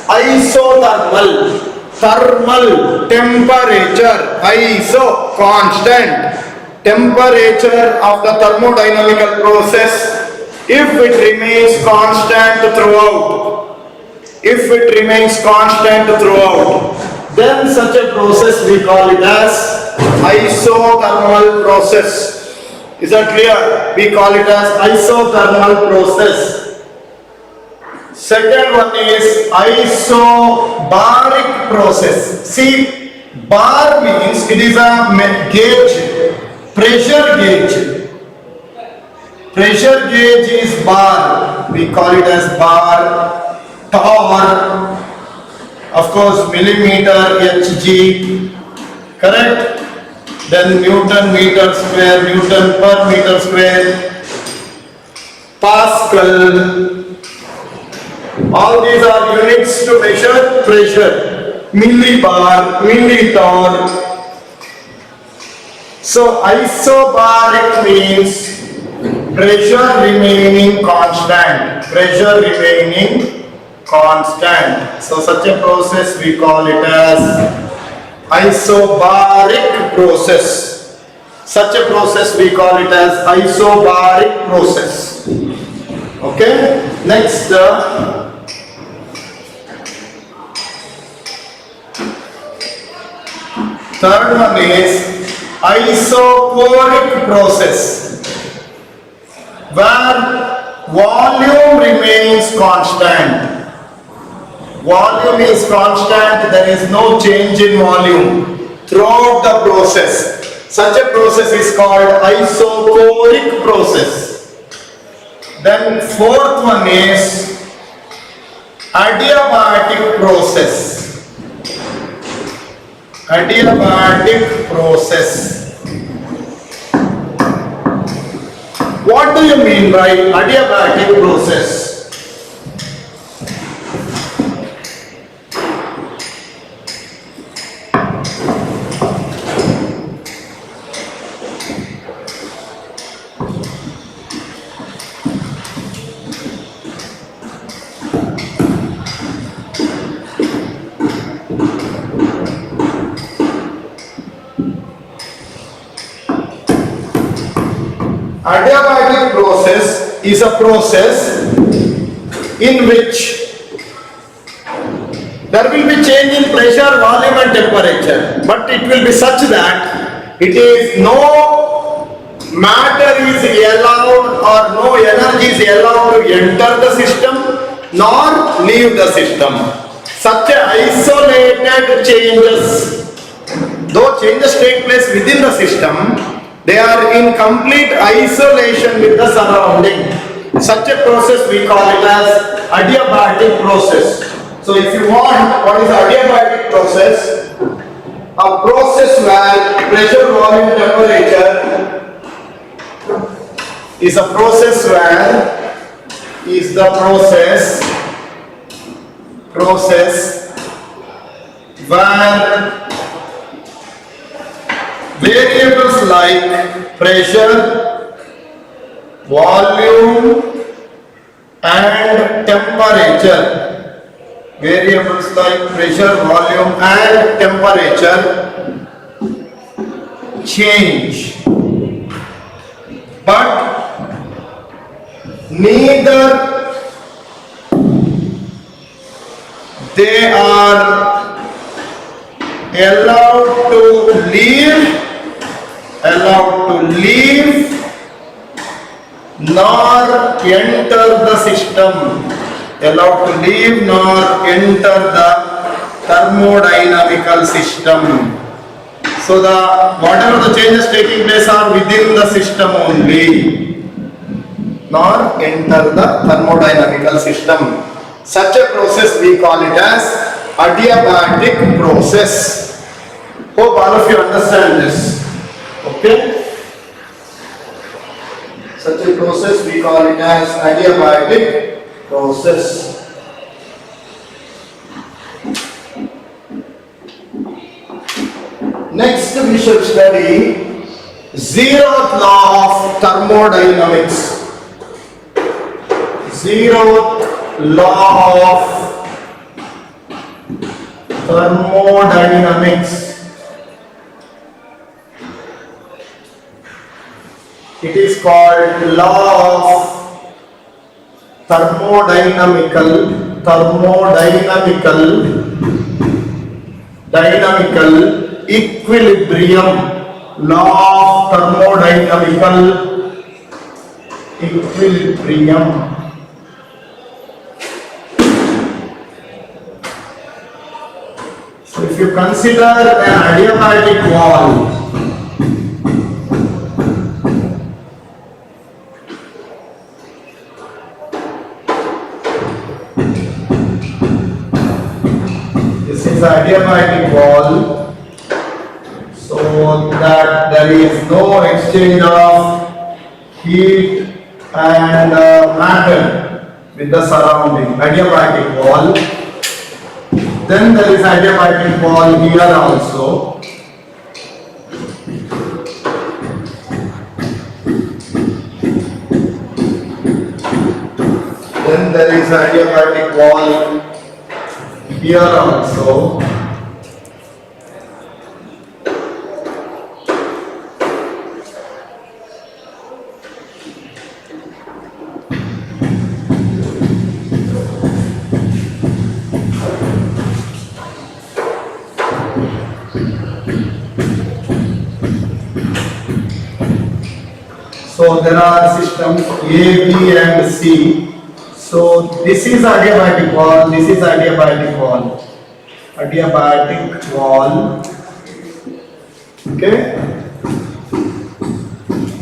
isothermal. Thermal, temperature, iso, constant. Temperature of the thermodynamical process, if it remains constant throughout, then such a process we call it as isothermal process. Is that clear? We call it as isothermal process. Second one is isobaric process. See, bar means it is a gauge, pressure gauge. Pressure gauge is bar. We call it as bar. Torr, of course, millimeter, Hg, correct? Then Newton meter square, Newton per meter square, Pascal. All these are units to measure pressure. Millibar, millitorr. So isobaric means pressure remaining constant. So such a process we call it as isobaric process. Such a process we call it as isobaric process. Okay? Next, third one is isochoric process, where volume remains constant. Volume is constant, there is no change in volume throughout the process. Such a process is called isochoric process. Then fourth one is adiabatic process. Adiabatic process. What do you mean by adiabatic process? Adiabatic process is a process in which there will be change in pressure, volume and temperature, but it will be such that it is no matter is allowed or no energy is allowed to enter the system nor leave the system. Such isolated changes, though changes take place within the system, they are in complete isolation with the surrounding. Such a process we call it as adiabatic process. So if you want, what is adiabatic process? A process where pressure, volume, temperature is a process where variables like pressure, volume and temperature, change, but neither they are allowed to leave nor enter the system, thermodynamical system. So whatever the changes taking place are within the system only, nor enter the thermodynamical system. Such a process we call it as adiabatic process. Hope all of you understand this. Okay. Such a process we call it as adiabatic process. Next we should study Zeroth Law of Thermodynamics. Zeroth Law of Thermodynamics. It is called law of thermodynamical equilibrium. Law of thermodynamical equilibrium. So if you consider an adiabatic wall, this is adiabatic wall, so that there is no exchange of heat and matter with the surrounding. Adiabatic wall. Then there is adiabatic wall here also. Then there is adiabatic wall here also. So there are systems A, B and C. So this is adiabatic wall, this is adiabatic wall. Adiabatic wall. Okay.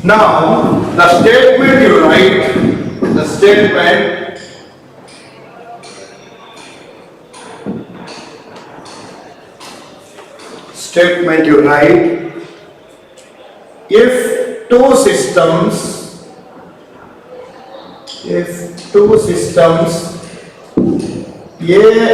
Now the statement you write, the statement you write, if two systems A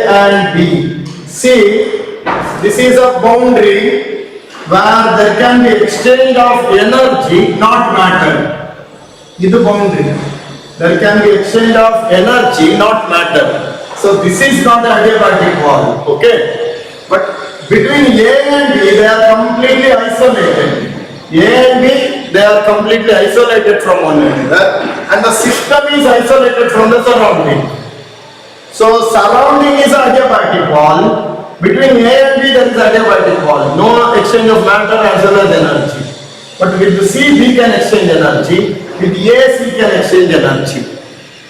and B, see, this is a boundary where there can be exchange of energy, not matter. This is boundary. There can be exchange of energy, not matter. So this is not an adiabatic wall, okay? But between A and B, they are completely isolated. A and B, they are completely isolated from one another, and the system is isolated from the surrounding. So surrounding is adiabatic wall. Between A and B, there is adiabatic wall. No exchange of matter as well as energy. But with the C, B can exchange energy. With A, C can exchange energy.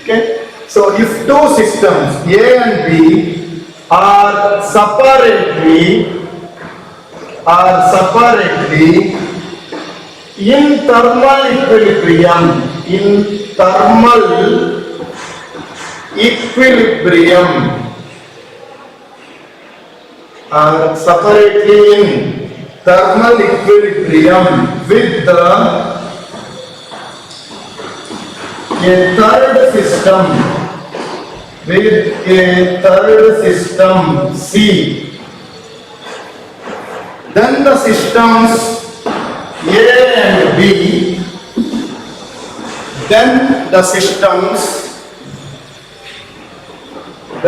Okay. So if two systems A and B are separately in thermal equilibrium, separately in thermal equilibrium with a third system C, then the systems A and B, then the systems A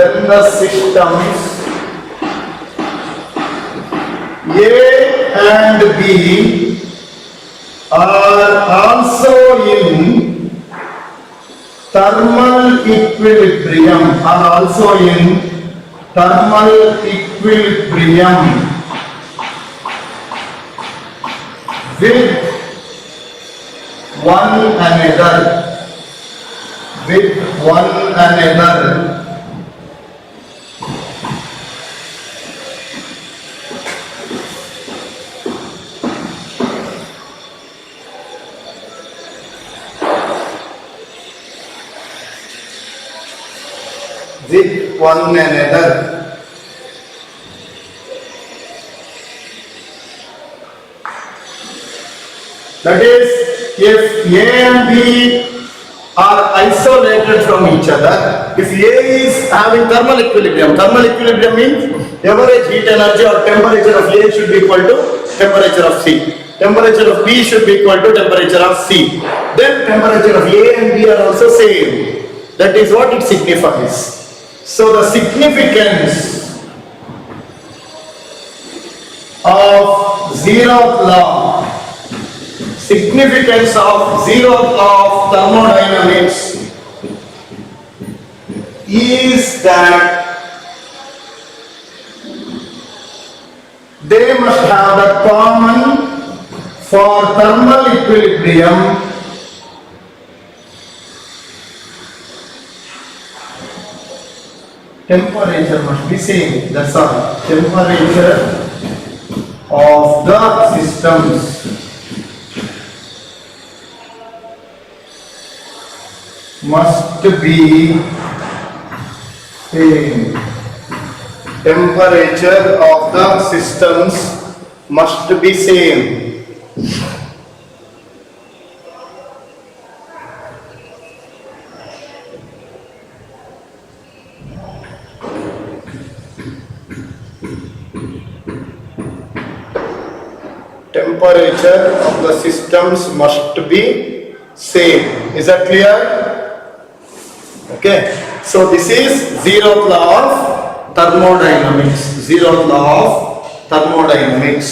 and B are also in thermal equilibrium, with one another. With one another. That is, if A and B are isolated from each other, if A is having thermal equilibrium means average heat energy or temperature of A should be equal to temperature of C. Temperature of B should be equal to temperature of C. Then temperature of A and B are also same. That is what it signifies. So the significance of Zeroth law, Zeroth law of thermodynamics is that they must have the common for thermal equilibrium temperature must be same. That's all. Temperature of the systems must be same. Temperature of the systems must be same. Temperature of the systems must be same. Is that clear? Okay. So this is Zeroth law of thermodynamics. Zeroth law of thermodynamics.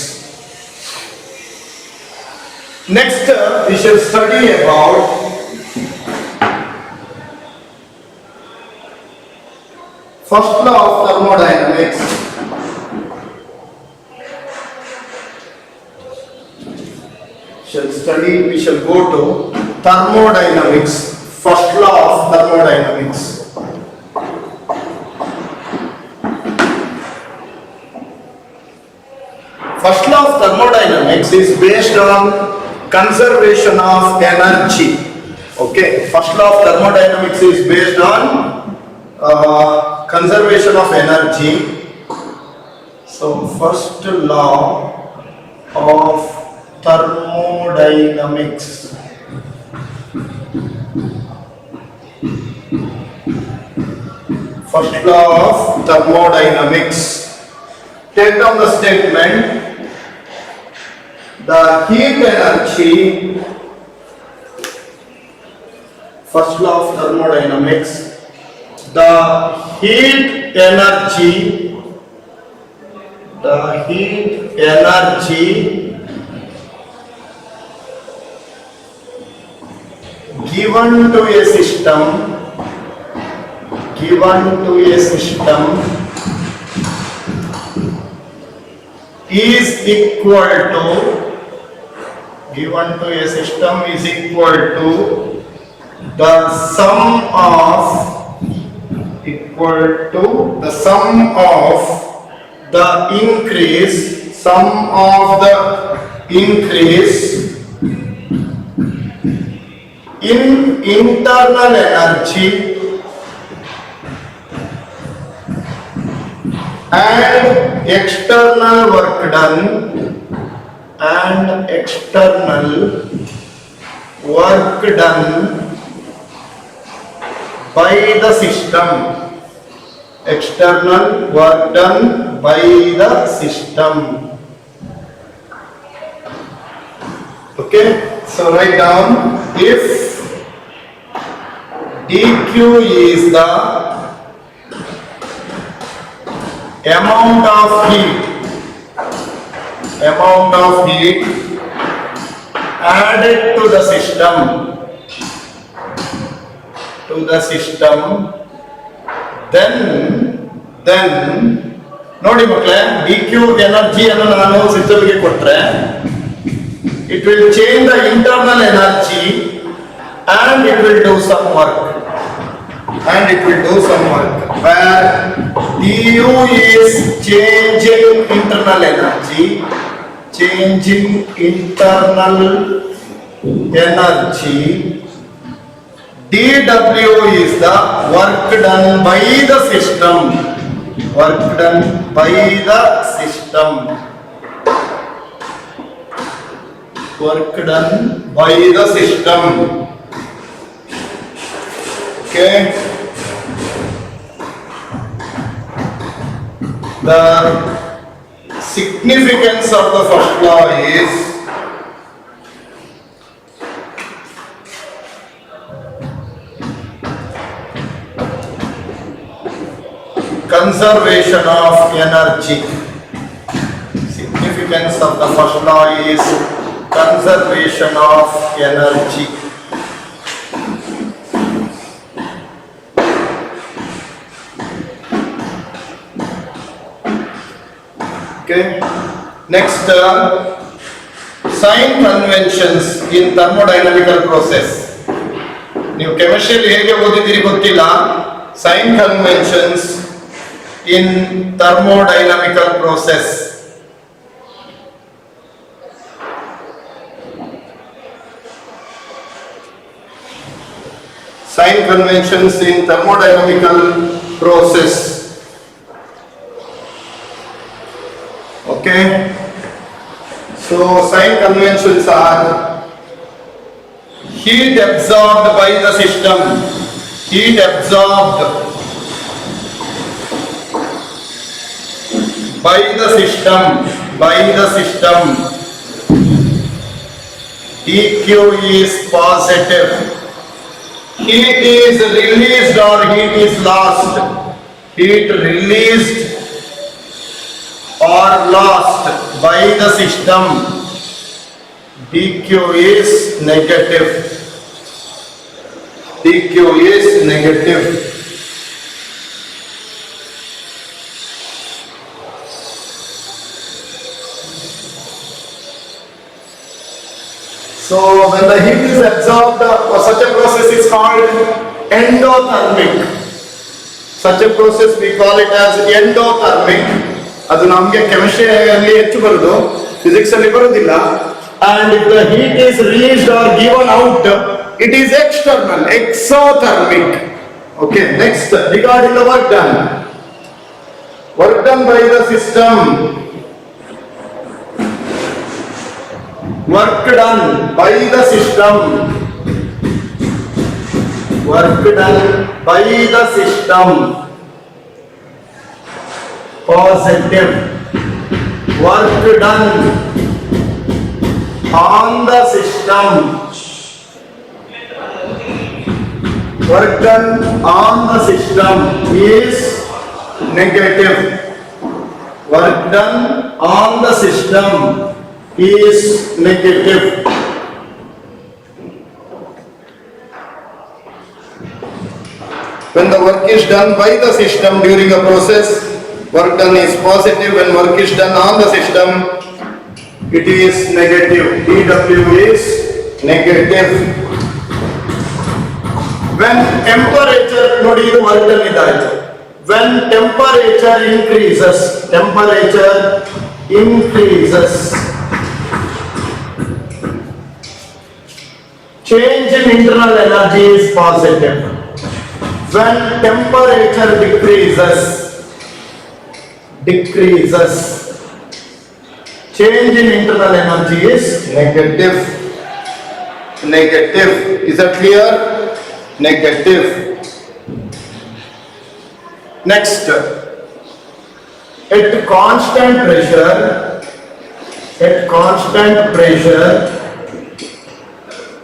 Next we shall study about first law of thermodynamics. We shall go to thermodynamics, first law of thermodynamics. First law of thermodynamics is based on conservation of energy. Okay, first law of thermodynamics is based on conservation of energy. So first law of thermodynamics. First law of thermodynamics. Take down the statement. The heat energy. First law of thermodynamics. The heat energy. The heat energy given to a system is equal to the sum of the increase in internal energy and external work done by the system. External work done by the system. Okay, so write down, if dq is the amount of heat added to the system, then ನೋಡಿ ಮಕ್ಕಳೇ, dq ಎನರ್ಜಿಯನ್ನು ನಾನು ಸಿಸ್ಟಮ್ಗೆ ಕೊಟ್ಟರೆ it will change the internal energy and it will do some work, where du is changing internal energy, dw is the work done by the system. Work done by the system. Okay. The significance of the first law is conservation of energy. Significance of the first law is conservation of energy. Okay. Next, sign conventions in thermodynamical process. ನೀವು ಕೆಮಿಸ್ಟ್ರಿಯಲ್ಲಿ ಹೇಗೆ ಓದಿದ್ದೀರಿ ಗೊತ್ತಿಲ್ಲ. Sign conventions in thermodynamical process. Sign conventions in thermodynamical process. Okay. So sign conventions are heat absorbed by the system. Heat absorbed by the system. dq is positive. Heat is released or heat is lost. Heat released or lost by the system. dq is negative. dq is negative. So when the heat is absorbed, such a process is called endothermic. Such a process we call it as endothermic. ಅದು ನಮಗೆ ಕೆಮಿಸ್ಟ್ರಿಯಲ್ಲಿ ಹೆಚ್ಚು ಬರುವುದು, physics ಅಲ್ಲಿ ಬರುವುದಿಲ್ಲ. And if the heat is released or given out, it is external, exothermic. Okay, next, regarding the work done. Work done by the system. Work done by the system. Work done by the system. Positive. Work done on the system. Work done on the system is negative. Work done on the system is negative. When the work is done by the system during a process, work done is positive. When work is done on the system, it is negative. dW is negative. When temperature, ನೋಡಿ ಇದು work done ಇದ್ದಾಯ್ತು. When temperature increases, change in internal energy is positive. When temperature decreases, change in internal energy is negative. Is that clear? Negative. Next, at constant pressure,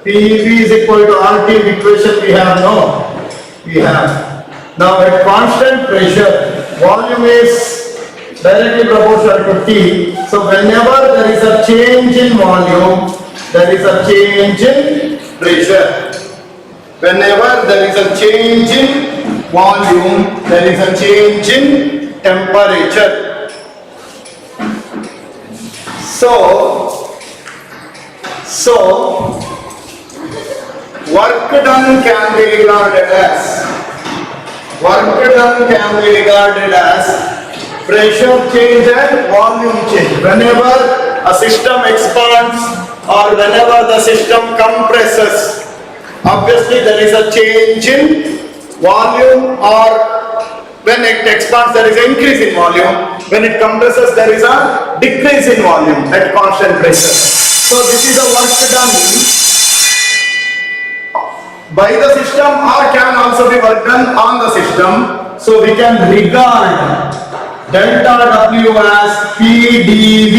PV is equal to RT equation we have, no? We have. Now at constant pressure, volume is directly proportional to T. So whenever there is a change in volume, there is a change in pressure. Whenever there is a change in volume, there is a change in temperature. So work done can be regarded as pressure change and volume change. Whenever a system expands or whenever the system compresses, obviously there is a change in volume, or When it expands, there is an increase in volume. When it compresses, there is a decrease in volume at constant pressure. So this is the work done by the system or can also be work done on the system. So we can regard delta W as PdV.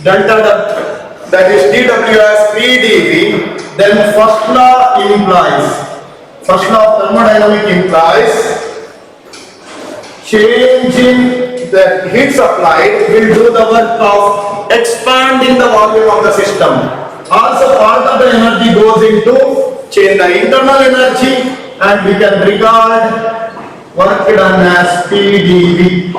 Delta W, that is dW as PdV. Then first law of thermodynamics implies change in the heat supplied will do the work of expanding the volume of the system. Also part of the energy goes into change the internal energy, and we can regard work done as PdV.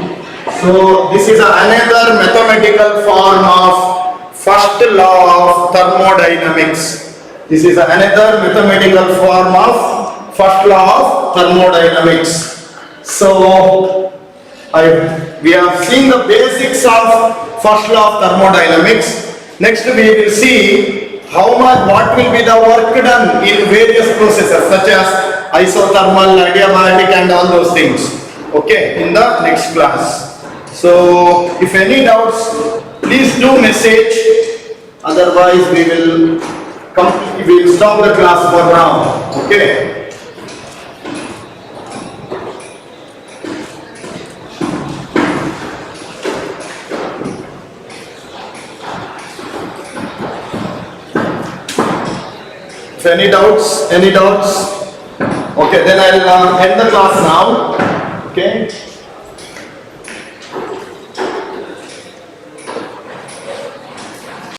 So this is another mathematical form of first law of thermodynamics. This is another mathematical form of first law of thermodynamics. So we have seen the basics of first law of thermodynamics. Next we will see what will be the work done in various processes such as isothermal, adiabatic and all those things. Okay, in the next class. So if any doubts, please do message. Otherwise we will stop the class for now. Okay. If any doubts? Okay, then I'll end the class now. Okay.